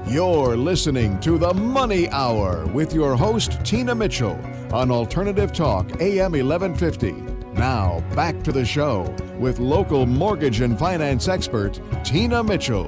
You're listening to The Money Hour with your host, Tina Mitchell, on Alternative Talk, AM 1150. Now, back to the show with local mortgage and finance expert, Tina Mitchell.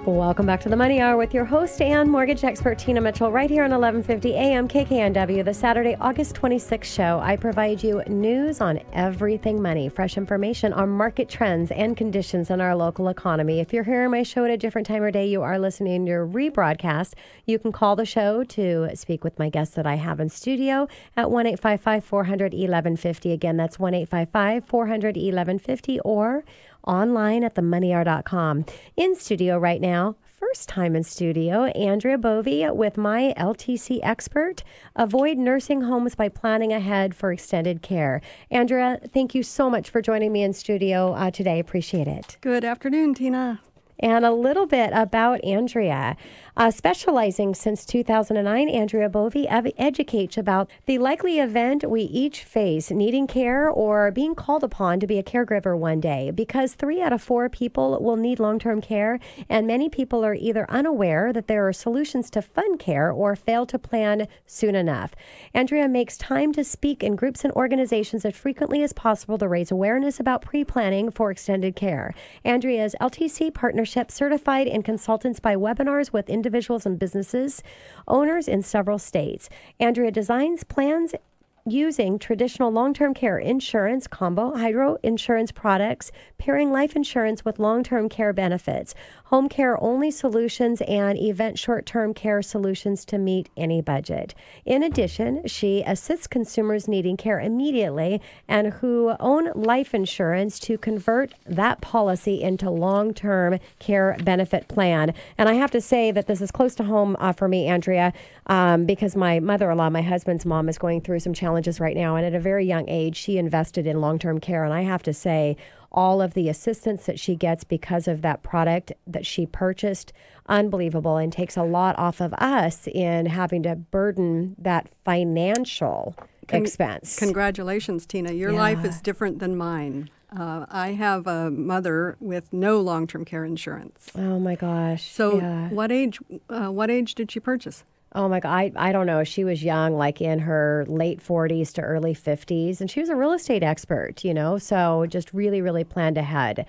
Welcome back to The Money Hour with your host and mortgage expert, Tina Mitchell, right here on 1150 AM KKNW, the Saturday, August 26th show. I provide you news on everything money, fresh information on market trends and conditions in our local economy. If you're hearing my show at a different time or day, you are listening to your rebroadcast. You can call the show to speak with my guests that I have in studio at 1-855-400-1150. Again, that's 1-855-400-1150 or online at themoneyhour.com. In studio right now, first time in studio, Andria Bovey with my LTC expert. Avoid nursing homes by planning ahead for extended care. Andria, thank you so much for joining me in studio today. Appreciate it. Good afternoon, Tina. And a little bit about Andria. Specializing since 2009, Andria Bovey educates about the likely event we each face, needing care or being called upon to be a caregiver one day, because 3 out of 4 people will need long-term care, and many people are either unaware that there are solutions to fund care or fail to plan soon enough. Andria makes time to speak in groups and organizations as frequently as possible to raise awareness about pre-planning for extended care. Andria is LTC Partnership certified and consultants by webinars with individuals and businesses, owners in several states. Andria designs plans using traditional long-term care insurance, combo hydro insurance products, pairing life insurance with long-term care benefits, home care only solutions, and event short-term care solutions to meet any budget. In addition, she assists consumers needing care immediately and who own life insurance to convert that policy into long-term care benefit plan. And I have to say that this is close to home for me, Andria, because my mother-in-law, my husband's mom, is going through some challenges right now. And at a very young age, she invested in long-term care. And I have to say, all of the assistance that she gets because of that product that she purchased, unbelievable, and takes a lot off of us in having to burden that financial expense. Congratulations, Tina. Your life is different than mine. I have a mother with no long-term care insurance. Oh my gosh. So what age did she purchase? Oh my God, I don't know. She was young, like in her late 40s to early 50s, and she was a real estate expert, so just really, really planned ahead.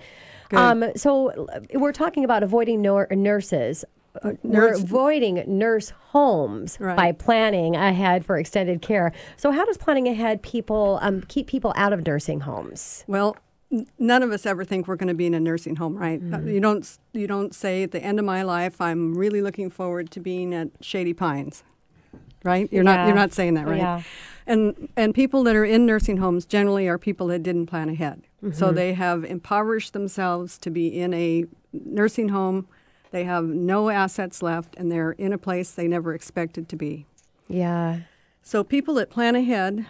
So we're talking about avoiding nurses. We're avoiding nurse homes by planning ahead for extended care. So how does planning ahead keep people out of nursing homes? Well, none of us ever think we're going to be in a nursing home, right? You don't say at the end of my life, I'm really looking forward to being at Shady Pines, right? You're not saying that, right? Yeah. And people that are in nursing homes generally are people that didn't plan ahead. Mm-hmm. So they have impoverished themselves to be in a nursing home. They have no assets left, and they're in a place they never expected to be. Yeah. So people that plan ahead,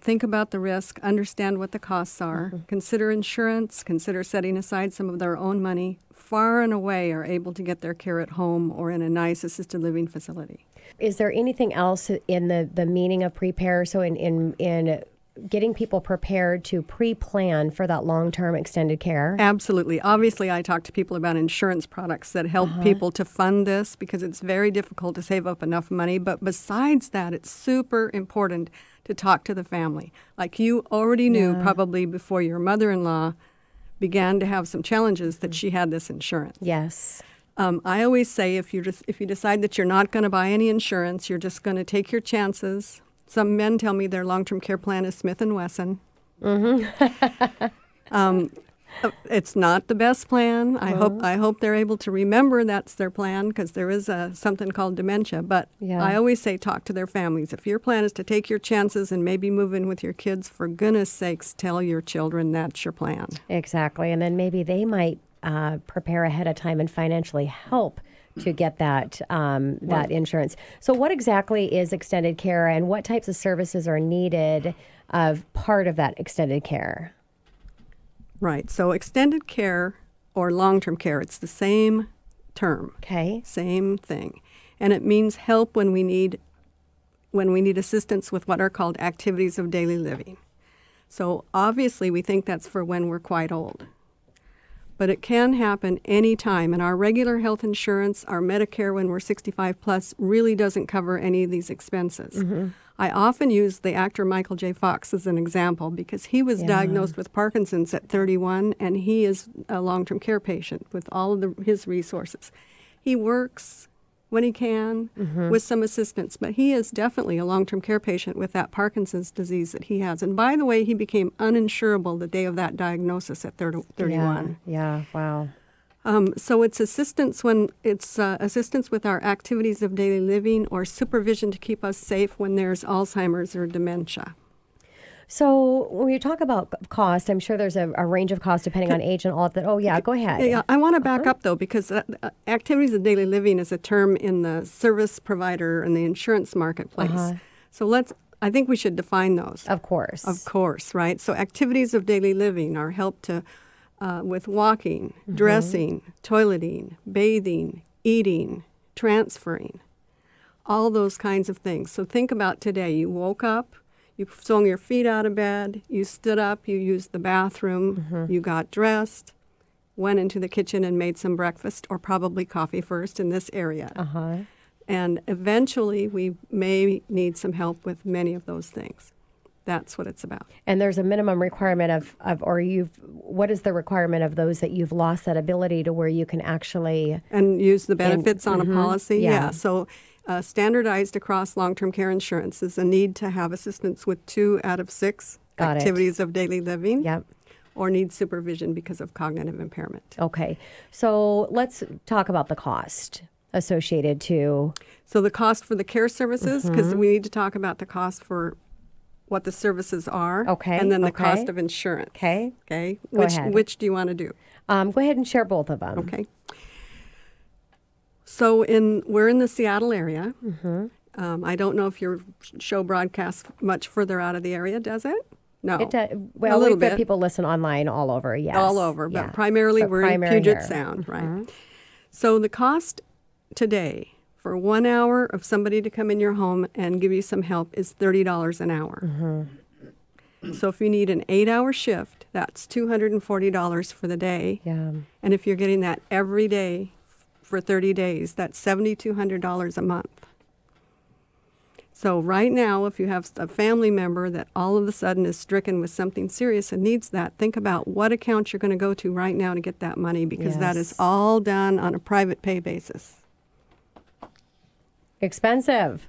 think about the risk, understand what the costs are, consider insurance, consider setting aside some of their own money, far and away are able to get their care at home or in a nice assisted living facility. Is there anything else in the meaning of prepare? So in getting people prepared to pre-plan for that long-term extended care? Absolutely. Obviously, I talk to people about insurance products that help people to fund this because it's very difficult to save up enough money. But besides that, it's super important to talk to the family. Like you already knew probably before your mother-in-law began to have some challenges that she had this insurance. Yes. I always say if you decide that you're not going to buy any insurance, you're just going to take your chances. Some men tell me their long-term care plan is Smith & Wesson. It's not the best plan. I hope they're able to remember that's their plan because there is something called dementia. But I always say talk to their families. If your plan is to take your chances and maybe move in with your kids, for goodness sakes, tell your children that's your plan. Exactly. And then maybe they might prepare ahead of time and financially help to get that insurance. So what exactly is extended care and what types of services are needed of part of that extended care? Right. So extended care or long-term care, it's the same term. Okay. Same thing. And it means help when we need assistance with what are called activities of daily living. So obviously we think that's for when we're quite old. but it can happen anytime. And our regular health insurance, our Medicare when we're 65 plus, really doesn't cover any of these expenses. I often use the actor Michael J. Fox as an example because he was diagnosed with Parkinson's at 31, and he is a long-term care patient with all of his resources. He works when he can with some assistance, but he is definitely a long-term care patient with that Parkinson's disease that he has. And by the way, he became uninsurable the day of that diagnosis at 31. Yeah, wow. So it's assistance assistance with our activities of daily living or supervision to keep us safe when there's Alzheimer's or dementia. So when you talk about cost, I'm sure there's a range of costs depending on age and all of that. Oh, yeah, go ahead. Yeah, I want to back up, though, because activities of daily living is a term in the service provider and the insurance marketplace. So I think we should define those. Of course. Of course, right? So activities of daily living are help to with walking, dressing, toileting, bathing, eating, transferring, all those kinds of things. So think about today. You woke up. You swung your feet out of bed, you stood up, you used the bathroom, you got dressed, went into the kitchen and made some breakfast, or probably coffee first in this area. And eventually we may need some help with many of those things. That's what it's about. And there's a minimum requirement what is the requirement of those that you've lost that ability to where you can actually... And use the benefits on a policy? Yeah. So standardized across long-term care insurance is a need to have assistance with 2 out of 6 activities of daily living. Or need supervision because of cognitive impairment. Okay. So let's talk about the cost associated to... So the cost for the care services, because we need to talk about the cost for what the services are. Okay. And then the cost of insurance. Okay. Okay. Go ahead. Which do you want to do? Go ahead and share both of them. Okay. So we're in the Seattle area. I don't know if your show broadcasts much further out of the area, does it? No. Well, we've got people listen online all over, yes. All over, but primarily we're in Puget Sound, right? So the cost today for 1 hour of somebody to come in your home and give you some help is $30 an hour. So if you need an 8-hour shift, that's $240 for the day. And if you're getting that every day for 30 days, that's $7,200 a month. So right now, if you have a family member that all of a sudden is stricken with something serious and needs that, think about what account you're going to go to right now to get that money, because that is all done on a private pay basis. Expensive.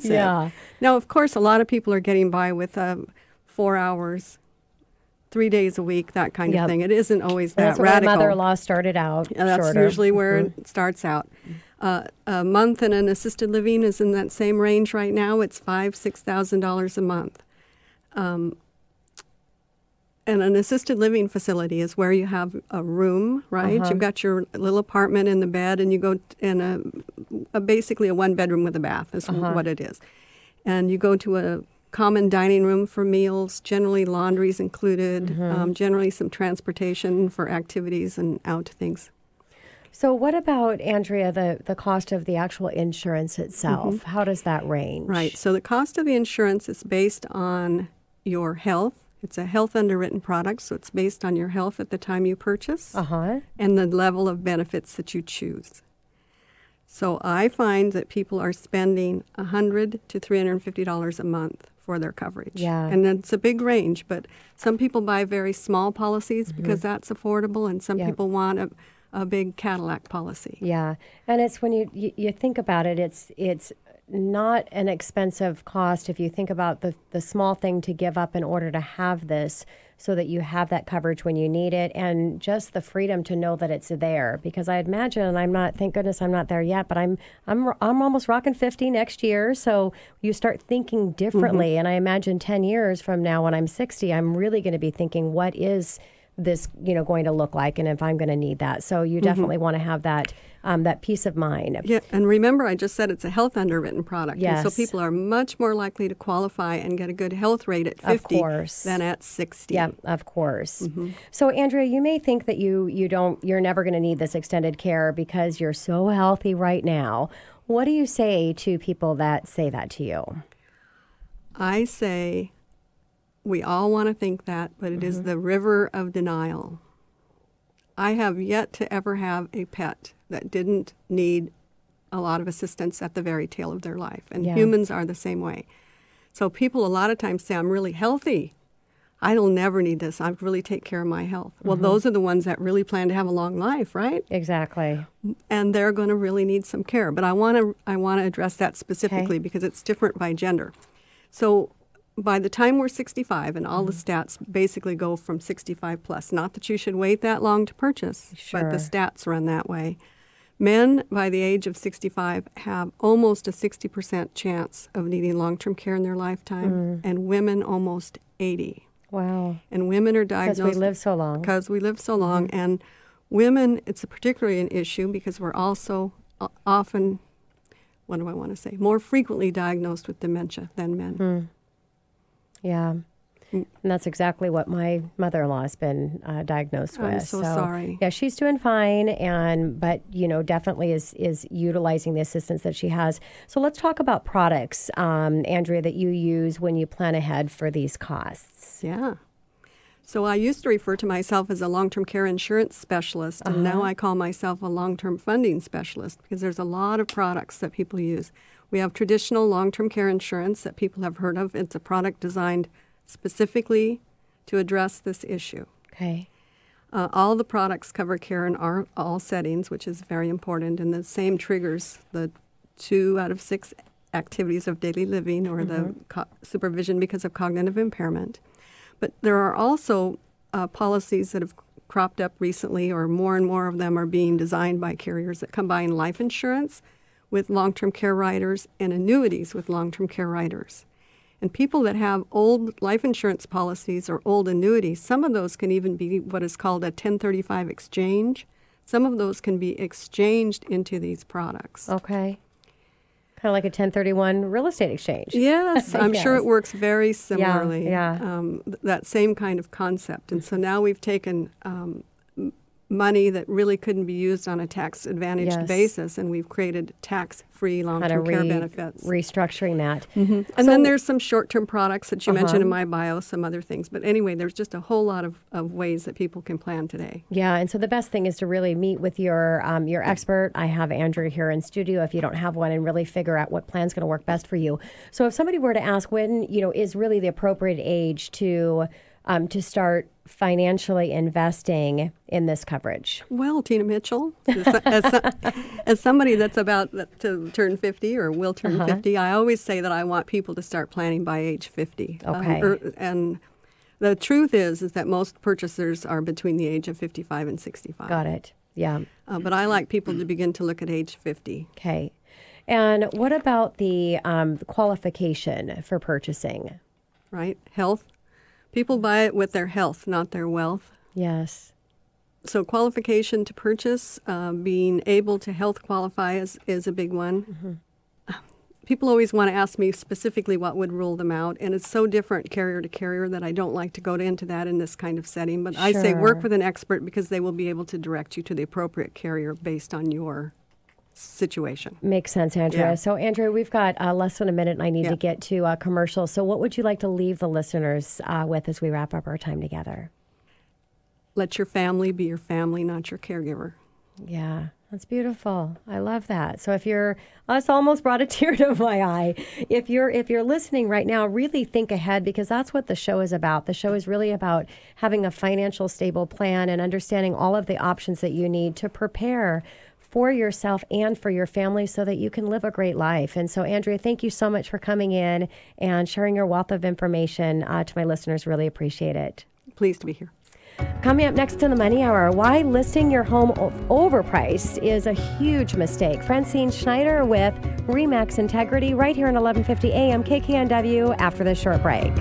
Yeah. Now, of course, a lot of people are getting by with 4 hours, 3 days a week, that kind of thing. It isn't always that radical. That's where my mother-in-law started out. That's usually where it starts out. A month in an assisted living is in that same range right now. It's $5,000–$6,000 a month. And an assisted living facility is where you have a room, right? You've got your little apartment in the bed, and you go in basically a one-bedroom with a bath is what it is. And you go to a common dining room for meals, generally laundry's included, generally some transportation for activities and out things. So what about, Andrea, the cost of the actual insurance itself? How does that range? Right. So the cost of the insurance is based on your health. It's a health underwritten product, so it's based on your health at the time you purchase and the level of benefits that you choose. So I find that people are spending $100 to $350 a month for their coverage. And it's a big range, but some people buy very small policies because that's affordable, and some people want a big Cadillac policy. And it's when you think about it, it's not an expensive cost if you think about the small thing to give up in order to have this, so that you have that coverage when you need it, and just the freedom to know that it's there. Because I imagine, thank goodness I'm not there yet, but I'm almost rocking 50 next year, so you start thinking differently. And I imagine 10 years from now, when I'm 60, I'm really going to be thinking, what is this going to look like, and if I'm going to need that. So you definitely want to have that peace of mind. Yeah, and remember, I just said it's a health underwritten product. And so people are much more likely to qualify and get a good health rate at 50 than at 60. Yeah, of course. So Andrea, you may think that you're never going to need this extended care because you're so healthy right now. What do you say to people that say that to you? I say, we all want to think that, but it is the river of denial. I have yet to ever have a pet that didn't need a lot of assistance at the very tail of their life. And humans are the same way. So people a lot of times say, I'm really healthy. I'll never need this. I really take care of my health. Well, those are the ones that really plan to have a long life, right? Exactly. And they're going to really need some care. But I want to address that specifically because it's different by gender. So by the time we're 65, and all the stats basically go from 65 plus, not that you should wait that long to purchase, but the stats run that way. Men by the age of 65 have almost a 60% chance of needing long-term care in their lifetime, and women almost 80. Wow. And women are diagnosed because we live so long. Because we live so long. And women, it's particularly an issue because we're also often, what do I want to say, more frequently diagnosed with dementia than men. Yeah. And that's exactly what my mother-in-law has been diagnosed with. I'm so sorry. Yeah, she's doing fine, but definitely is utilizing the assistance that she has. So let's talk about products, Andrea, that you use when you plan ahead for these costs. Yeah. So I used to refer to myself as a long-term care insurance specialist, and now I call myself a long-term funding specialist because there's a lot of products that people use. We have traditional long-term care insurance that people have heard of. It's a product designed specifically to address this issue. Okay. All the products cover care in all settings, which is very important, and the same triggers the 2 out of 6 activities of daily living or the supervision because of cognitive impairment. But there are also policies that have cropped up recently, or more and more of them are being designed by carriers that combine life insurance with long-term care riders and annuities with long-term care riders. And people that have old life insurance policies or old annuities, some of those can even be what is called a 1035 exchange. Some of those can be exchanged into these products. Okay. Kind of like a 1031 real estate exchange. Yes, I'm sure it works very similarly. Yeah. That same kind of concept. And so now we've taken money that really couldn't be used on a tax-advantaged basis, and we've created tax-free long-term care benefits. Restructuring that. And then there's some short-term products that you mentioned in my bio, some other things. But anyway, there's just a whole lot of ways that people can plan today. Yeah, and so the best thing is to really meet with your expert. I have Andrea here in studio if you don't have one, and really figure out what plan's going to work best for you. So if somebody were to ask when, is really the appropriate age to start financially investing in this coverage? Well, Tina Mitchell, as somebody that's about to turn 50 or will turn 50, I always say that I want people to start planning by age 50. Okay. And the truth is that most purchasers are between the age of 55 and 65. Got it. Yeah. But I like people to begin to look at age 50. Okay. And what about the qualification for purchasing? Right? Health. People buy it with their health, not their wealth. Yes. So qualification to purchase, being able to health qualify is a big one. People always want to ask me specifically what would rule them out, and it's so different carrier to carrier that I don't like to go into that in this kind of setting. But I say work with an expert because they will be able to direct you to the appropriate carrier based on your situation. Makes sense, Andrea. Yeah. So, Andrea, we've got less than a minute, and I need to get to commercials. So what would you like to leave the listeners with as we wrap up our time together? Let your family be your family, not your caregiver. Yeah, that's beautiful. I love that. So if you're, it's almost brought a tear to my eye. If you're listening right now, really think ahead, because that's what the show is about. The show is really about having a financial stable plan and understanding all of the options that you need to prepare for yourself and for your family so that you can live a great life. And so, Andrea, thank you so much for coming in and sharing your wealth of information to my listeners. Really appreciate it. Pleased to be here. Coming up next in the Money Hour, why listing your home overpriced is a huge mistake. Francine Schneider with RE/MAX Integrity right here on 1150 AM KKNW after this short break.